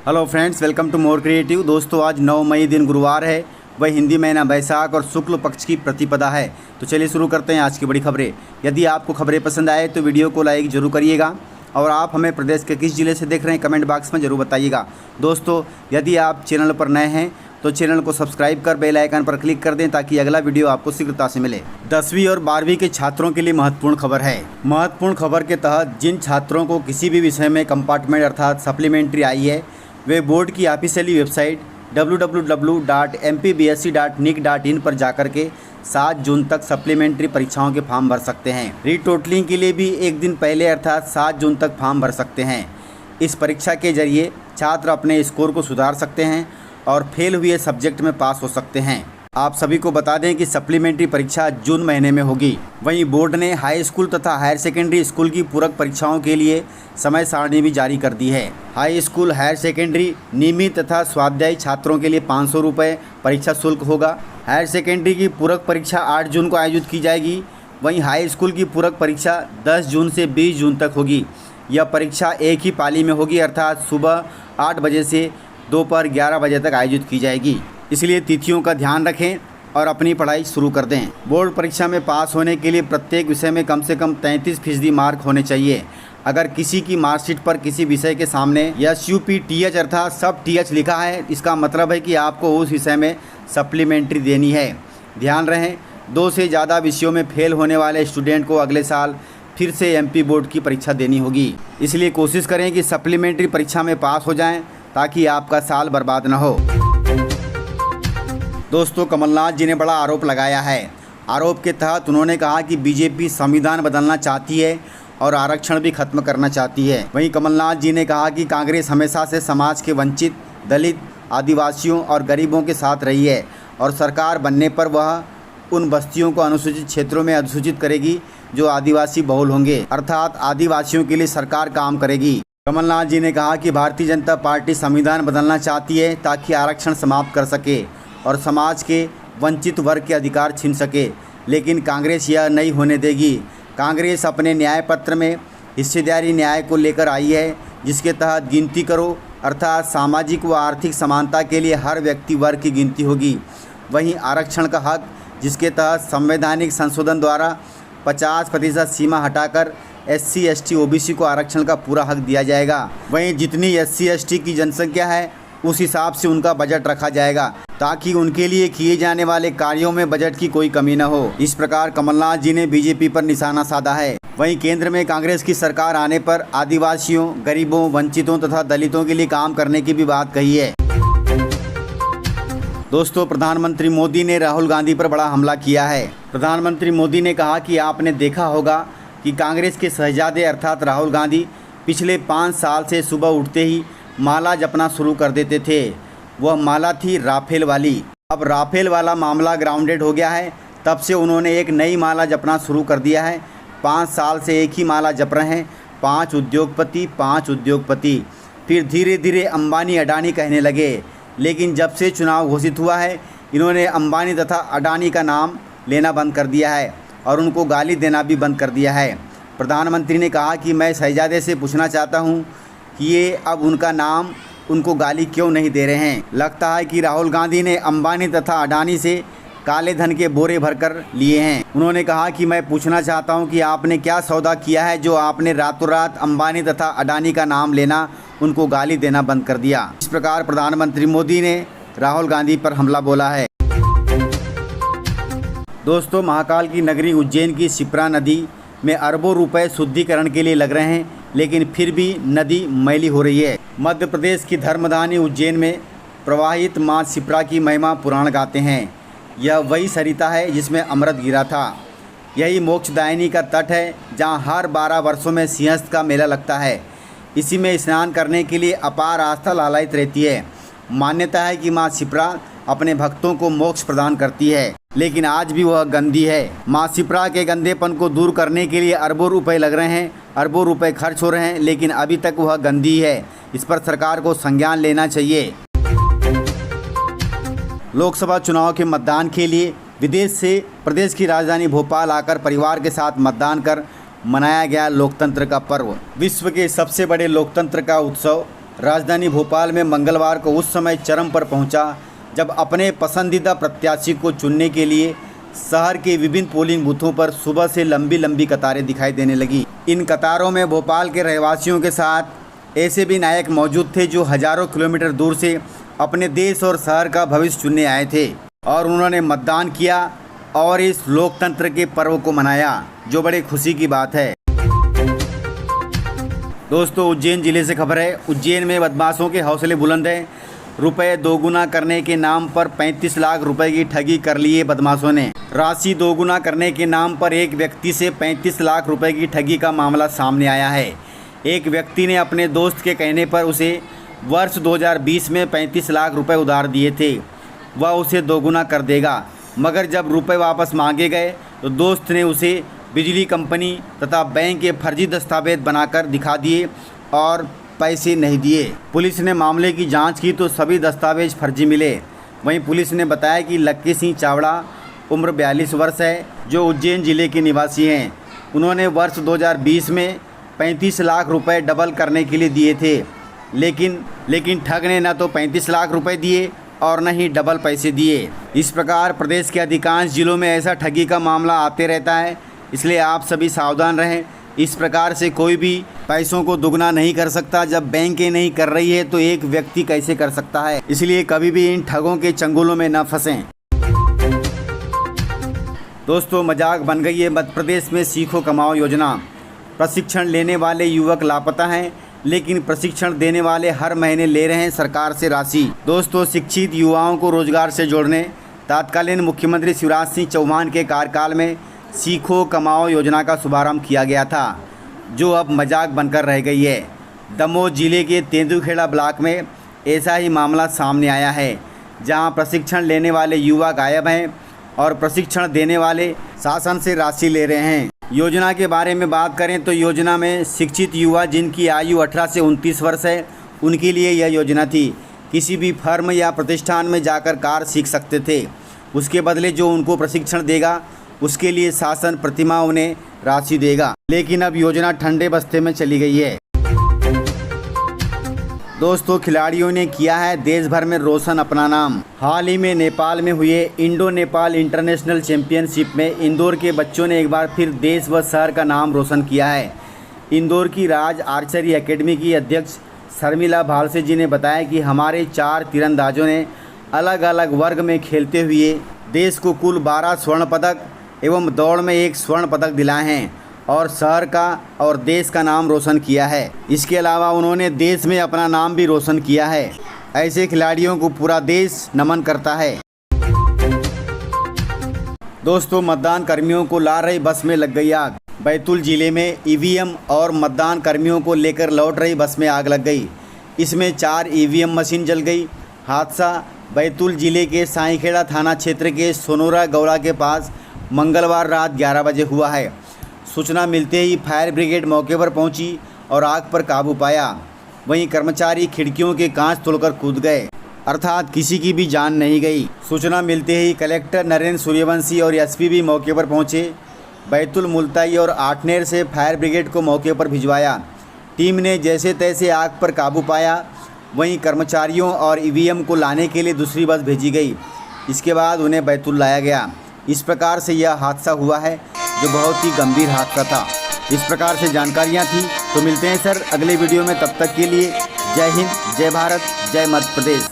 Hello friends, welcome to more creative. दोस्तों, आज 9 मई दिन गुरुवार है। वह हिंदी महीना बैसाख और शुक्ल पक्ष की प्रतिपदा है। तो चलिए शुरू करते हैं आज की बड़ी खबरें। यदि आपको खबरें पसंद आए तो वीडियो को लाइक जरूर करिएगा और आप हमें प्रदेश के किस जिले से देख रहे हैं कमेंट बॉक्स में ज़रूर बताइएगा। दोस्तों, यदि आप चैनल पर नए हैं तो चैनल को सब्सक्राइब कर बेल आइकन पर क्लिक कर दें ताकि अगला वीडियो आपको शीघ्रता से मिले। 10वीं और 12वीं के छात्रों के लिए महत्वपूर्ण खबर है। महत्वपूर्ण खबर के तहत जिन छात्रों को किसी भी विषय में कंपार्टमेंट अर्थात सप्लीमेंट्री आई है, वे बोर्ड की ऑफिशियली वेबसाइट www.mpbsc.nic.in पर जाकर के 7 जून तक सप्लीमेंट्री परीक्षाओं के फॉर्म भर सकते हैं। रीटोटलिंग के लिए भी एक दिन पहले अर्थात 7 जून तक फॉर्म भर सकते हैं। इस परीक्षा के जरिए छात्र अपने स्कोर को सुधार सकते हैं और फेल हुए सब्जेक्ट में पास हो सकते हैं। आप सभी को बता दें कि सप्लीमेंट्री परीक्षा जून महीने में होगी। वहीं बोर्ड ने हाई स्कूल तथा हायर सेकेंडरी स्कूल की पूरक परीक्षाओं के लिए समय सारणी भी जारी कर दी है। हाई स्कूल हायर सेकेंडरी नियमित तथा स्वाध्यायी छात्रों के लिए 500 रुपये परीक्षा शुल्क होगा। हायर सेकेंडरी की पूरक परीक्षा 8 जून को आयोजित की जाएगी। वहीं हाई स्कूल की पूरक परीक्षा 10 जून से 20 जून तक होगी। यह परीक्षा एक ही पाली में होगी अर्थात सुबह 8 बजे से दोपहर 11 बजे तक आयोजित की जाएगी। इसलिए तिथियों का ध्यान रखें और अपनी पढ़ाई शुरू कर दें। बोर्ड परीक्षा में पास होने के लिए प्रत्येक विषय में कम से कम 33% मार्क होने चाहिए। अगर किसी की मार्कशीट पर किसी विषय के सामने SUPTH अर्थात सब TH लिखा है, इसका मतलब है कि आपको उस विषय में सप्लीमेंट्री देनी है। ध्यान रहे, 2 से ज़्यादा विषयों में फेल होने वाले स्टूडेंट को अगले साल फिर से MP बोर्ड की परीक्षा देनी होगी। इसलिए कोशिश करें कि सप्लीमेंट्री परीक्षा में पास हो जाएं ताकि आपका साल बर्बाद न हो। दोस्तों, कमलनाथ जी ने बड़ा आरोप लगाया है। आरोप के तहत उन्होंने कहा कि बीजेपी संविधान बदलना चाहती है और आरक्षण भी खत्म करना चाहती है। वहीं कमलनाथ जी ने कहा कि कांग्रेस हमेशा से समाज के वंचित, दलित, आदिवासियों और गरीबों के साथ रही है और सरकार बनने पर वह उन बस्तियों को अनुसूचित क्षेत्रों में अधिसूचित करेगी जो आदिवासी बहुल होंगे, अर्थात आदिवासियों के लिए सरकार काम करेगी। कमलनाथ जी ने कहा कि भारतीय जनता पार्टी संविधान बदलना चाहती है ताकि आरक्षण समाप्त कर सके और समाज के वंचित वर्ग के अधिकार छीन सके, लेकिन कांग्रेस यह नहीं होने देगी। कांग्रेस अपने न्याय पत्र में हिस्सेदारी न्याय को लेकर आई है, जिसके तहत गिनती करो अर्थात सामाजिक व आर्थिक समानता के लिए हर व्यक्ति वर्ग की गिनती होगी। वहीं आरक्षण का हक, जिसके तहत संवैधानिक संशोधन द्वारा 50% सीमा हटाकर SC ST OBC को आरक्षण का पूरा हक दिया जाएगा। वहीं जितनी SC ST की जनसंख्या है उस हिसाब से उनका बजट रखा जाएगा ताकि उनके लिए किए जाने वाले कार्यों में बजट की कोई कमी न हो। इस प्रकार कमलनाथ जी ने बीजेपी पर निशाना साधा है। वहीं केंद्र में कांग्रेस की सरकार आने पर आदिवासियों, गरीबों, वंचितों तथा दलितों के लिए काम करने की भी बात कही है। दोस्तों, प्रधानमंत्री मोदी ने राहुल गांधी पर बड़ा हमला किया है। प्रधानमंत्री मोदी ने कहा कि आपने देखा होगा कि कांग्रेस के शहजादे अर्थात राहुल गांधी पिछले 5 साल से सुबह उठते ही माला जपना शुरू कर देते थे। वह माला थी राफेल वाली। अब राफेल वाला मामला ग्राउंडेड हो गया है। तब से उन्होंने एक नई माला जपना शुरू कर दिया है। 5 साल से एक ही माला जप रहे हैं, 5 उद्योगपति, 5 उद्योगपति। फिर धीरे धीरे अंबानी अडानी कहने लगे, लेकिन जब से चुनाव घोषित हुआ है इन्होंने अंबानी तथा अडानी का नाम लेना बंद कर दिया है और उनको गाली देना भी बंद कर दिया है। प्रधानमंत्री ने कहा कि मैं शहजादे से पूछना चाहता हूं कि ये अब उनका नाम उनको गाली क्यों नहीं दे रहे हैं। लगता है कि राहुल गांधी ने अंबानी तथा अडानी से काले धन के बोरे भरकर लिए हैं। उन्होंने कहा कि मैं पूछना चाहता हूं कि आपने क्या सौदा किया है जो आपने रातों रात अंबानी तथा अडानी का नाम लेना, उनको गाली देना बंद कर दिया। इस प्रकार प्रधानमंत्री मोदी ने राहुल गांधी पर हमला बोला है। दोस्तों, महाकाल की नगरी उज्जैन की शिप्रा नदी में अरबों रुपए शुद्धिकरण के लिए लग रहे हैं, लेकिन फिर भी नदी मैली हो रही है। मध्य प्रदेश की धर्मधानी उज्जैन में प्रवाहित माँ शिप्रा की महिमा पुराण गाते हैं। यह वही सरिता है जिसमें अमृत गिरा था। यही मोक्षदायिनी का तट है जहाँ हर 12 वर्षों में सिंहस्थ का मेला लगता है। इसी में स्नान करने के लिए अपार आस्था लालायित रहती है। मान्यता है कि माँ शिप्रा अपने भक्तों को मोक्ष प्रदान करती है, लेकिन आज भी वह गंदी है। माँ शिप्रा के गंदेपन को दूर करने के लिए अरबों रुपए लग रहे हैं, अरबों रुपए खर्च हो रहे हैं, लेकिन अभी तक वह गंदी है। इस पर सरकार को संज्ञान लेना चाहिए। लोकसभा चुनाव के मतदान के लिए विदेश से प्रदेश की राजधानी भोपाल आकर परिवार के साथ मतदान कर मनाया गया लोकतंत्र का पर्व। विश्व के सबसे बड़े लोकतंत्र का उत्सव राजधानी भोपाल में मंगलवार को उस समय चरम पर पहुंचा जब अपने पसंदीदा प्रत्याशी को चुनने के लिए शहर के विभिन्न पोलिंग बूथों पर सुबह से लंबी लंबी कतारें दिखाई देने लगी। इन कतारों में भोपाल के रहवासियों के साथ ऐसे भी नायक मौजूद थे जो हजारों किलोमीटर दूर से अपने देश और शहर का भविष्य चुनने आए थे और उन्होंने मतदान किया और इस लोकतंत्र के पर्व को मनाया, जो बड़े खुशी की बात है। दोस्तों, उज्जैन जिले से खबर है। उज्जैन में बदमाशों के हौसले बुलंद हैं। रुपए दोगुना करने के नाम पर 35 लाख रुपए की ठगी कर लिए बदमाशों ने। राशि दोगुना करने के नाम पर एक व्यक्ति से 35 लाख रुपए की ठगी का मामला सामने आया है। एक व्यक्ति ने अपने दोस्त के कहने पर उसे वर्ष 2020 में 35 लाख रुपए उधार दिए थे। वह उसे दोगुना कर देगा, मगर जब रुपए वापस मांगे गए तो दोस्त ने उसे बिजली कंपनी तथा बैंक के फर्जी दस्तावेज बनाकर दिखा दिए और पैसे नहीं दिए। पुलिस ने मामले की जांच की तो सभी दस्तावेज फर्जी मिले। वहीं पुलिस ने बताया कि लक्की सिंह चावड़ा उम्र 42 वर्ष है, जो उज्जैन जिले के निवासी हैं। उन्होंने वर्ष 2020 में 35 लाख रुपए डबल करने के लिए दिए थे, लेकिन ठग ने न तो 35 लाख रुपए दिए और न ही डबल पैसे दिए। इस प्रकार प्रदेश के अधिकांश जिलों में ऐसा ठगी का मामला आते रहता है, इसलिए आप सभी सावधान रहें। इस प्रकार से कोई भी पैसों को दुगना नहीं कर सकता। जब बैंकें नहीं कर रही है तो एक व्यक्ति कैसे कर सकता है? इसलिए कभी भी इन ठगों के चंगुलों में न फंसें। दोस्तों, मजाक बन गई है मध्य प्रदेश में सीखो कमाओ योजना। प्रशिक्षण लेने वाले युवक लापता हैं, लेकिन प्रशिक्षण देने वाले हर महीने ले रहे हैं सरकार से राशि। दोस्तों, शिक्षित युवाओं को रोजगार से जोड़ने तत्कालीन मुख्यमंत्री शिवराज सिंह चौहान के कार्यकाल में सीखो कमाओ योजना का शुभारंभ किया गया था, जो अब मजाक बनकर रह गई है। दमोह जिले के तेंदुखेड़ा ब्लॉक में ऐसा ही मामला सामने आया है, जहां प्रशिक्षण लेने वाले युवा गायब हैं और प्रशिक्षण देने वाले शासन से राशि ले रहे हैं। योजना के बारे में बात करें तो योजना में शिक्षित युवा जिनकी आयु 18 से 29 वर्ष है, उनके लिए यह योजना थी। किसी भी फर्म या प्रतिष्ठान में जाकर कार्य सीख सकते थे। उसके बदले जो उनको प्रशिक्षण देगा उसके लिए शासन प्रतिमाह उन्हें राशि देगा। लेकिन अब योजना ठंडे बस्ते में चली गई है। दोस्तों, खिलाड़ियों ने किया है देश भर में रोशन अपना नाम। हाल ही में नेपाल में हुए इंडो नेपाल इंटरनेशनल चैंपियनशिप में इंदौर के बच्चों ने एक बार फिर देश व शहर का नाम रोशन किया है। इंदौर की राज आर्चरी एकेडमी की अध्यक्ष शर्मिला भालसे जी ने बताया कि हमारे 4 तीरंदाजों ने अलग अलग वर्ग में खेलते हुए देश को कुल 12 स्वर्ण पदक एवं दौड़ में 1 स्वर्ण पदक दिलाए हैं और शहर का और देश का नाम रोशन किया है। इसके अलावा उन्होंने देश में अपना नाम भी रोशन किया है। ऐसे खिलाड़ियों को पूरा देश नमन करता है। दोस्तों, मतदान कर्मियों को ला रही बस में लग गई आग। बैतूल जिले में ईवीएम और मतदान कर्मियों को लेकर लौट रही बस में आग लग गई। इसमें 4 ईवीएम मशीन जल गई। हादसा बैतूल जिले के साईखेड़ा थाना क्षेत्र के सोनोरा गौड़ा के पास मंगलवार रात 11 बजे हुआ है। सूचना मिलते ही फायर ब्रिगेड मौके पर पहुंची और आग पर काबू पाया। वहीं कर्मचारी खिड़कियों के कांच तोड़कर कूद गए, अर्थात किसी की भी जान नहीं गई। सूचना मिलते ही कलेक्टर नरेंद्र सूर्यवंशी और एसपी भी मौके पर पहुंचे। बैतूल, मुल्ताई और आठनेर से फायर ब्रिगेड को मौके पर भिजवाया। टीम ने जैसे तैसे आग पर काबू पाया। वहीं कर्मचारियों और ईवीएम को लाने के लिए दूसरी बस भेजी गई। इसके बाद उन्हें बैतूल लाया गया। इस प्रकार से यह हादसा हुआ है, जो बहुत ही गंभीर हादसा था। इस प्रकार से जानकारियाँ थी। तो मिलते हैं सर अगले वीडियो में, तब तक के लिए जय हिंद, जय भारत, जय मध्य प्रदेश।